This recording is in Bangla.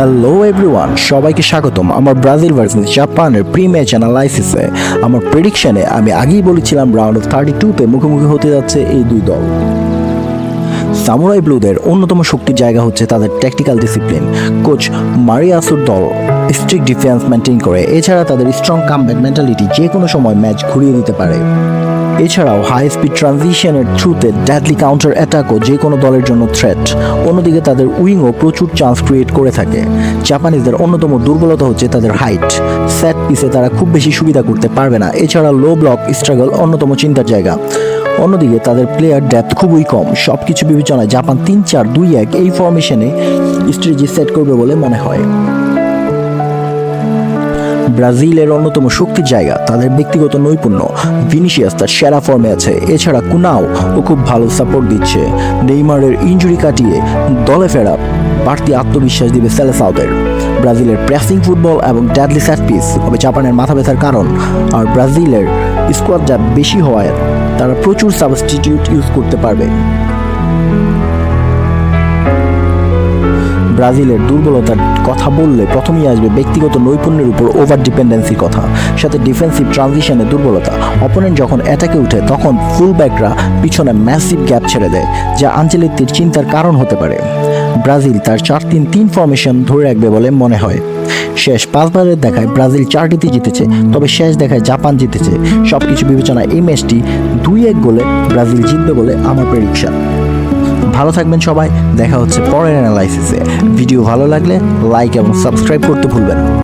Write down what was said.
হ্যালো এভরিওয়ান, সবাইকে স্বাগতম আমার ব্রাজিল ভার্সেস জাপানের প্রি ম্যাচ অ্যানালাইসিসে। আমার প্রেডিকশনে আমি আগেই বলেছিলাম রাউন্ড অফ 32-তে মুখোমুখি হতে যাচ্ছে এই দুই দল। সামুরাই ব্লুদের অন্যতম শক্তির জায়গা হচ্ছে তাদের ট্যাকটিক্যাল ডিসিপ্লিন। কোচ মারিয়াসুর দল স্ট্রিক্ট ডিফেন্স মেনটেন করে, এছাড়া তাদের স্ট্রং কামব্যাক মেন্টালিটি যে কোনো সময় ম্যাচ ঘুরিয়ে দিতে পারে। এছাড়াও হাই স্পিড ট্রানজিশনের থ্রুতে ডেডলি কাউন্টার অ্যাটাকও যে কোনো দলের জন্য থ্রেট। অন্যদিকে তাদের উইংও প্রচুর চান্স ক্রিয়েট করে থাকে। জাপানিজদের অন্যতম দুর্বলতা হচ্ছে তাদের হাইট। সেট পিসে তারা খুব বেশি সুবিধা করতে পারবে না। এছাড়া লো ব্লক স্ট্রাগল অন্যতম চিন্তার জায়গা। অন্যদিকে তাদের প্লেয়ার ডেপথ খুবই কম। সব কিছু বিবেচনায় জাপান 3-4-2-1 এই ফরমেশনে স্ট্র্যাটেজি সেট করবে বলে মনে হয়। ব্রাজিলের অন্যতম শক্তির জায়গা তাদের ব্যক্তিগত নৈপুণ্য। ভিনিসিয়াস তার সেরা ফর্মে আছে, এছাড়া কুনাও ও খুব ভালো সাপোর্ট দিচ্ছে। নেইমারের ইনজুরি কাটিয়ে দলে ফেরা বাড়তি আত্মবিশ্বাস দিবে সেলেসাওদের। ব্রাজিলের প্রেসিং ফুটবল এবং ডেডলি সেট পিস হবে জাপানের মাথা ব্যথার কারণ। আর ব্রাজিলের স্কোয়াড যা বেশি হওয়ায় তারা প্রচুর সাবস্টিটিউট ইউজ করতে পারবে। ব্রাজিলের দুর্বলতার কথা বললে প্রথমেই আসবে ব্যক্তিগত নৈপুণ্যের উপর ওভার ডিপেন্ডেন্সির কথা, সাথে ডিফেন্সিভ ট্রানজিশনের দুর্বলতা। অপোনেন্ট যখন অ্যাটাকে উঠে তখন ফুল ব্যাকরা পিছনে ম্যাসিভ গ্যাপ ছেড়ে দেয়, যা আঞ্চলিকদের চিন্তার কারণ হতে পারে। ব্রাজিল তার 4-3-3 ফরমেশন ধরে রাখবে বলে মনে হয়। শেষ 5 বারের দেখায় ব্রাজিল 4টিতে জিতেছে, তবে শেষ দেখায় জাপান জিতেছে। সবকিছু বিবেচনায় এই ম্যাচটি 2-1 গোলে ব্রাজিল জিতবে বলে আমার প্রেডিকশন। ভালো থাকবেন সবাই, দেখা হচ্ছে পরের অ্যানালাইসিসে। ভিডিও ভালো লাগলে লাইক এবং সাবস্ক্রাইব করতে ভুলবেন না।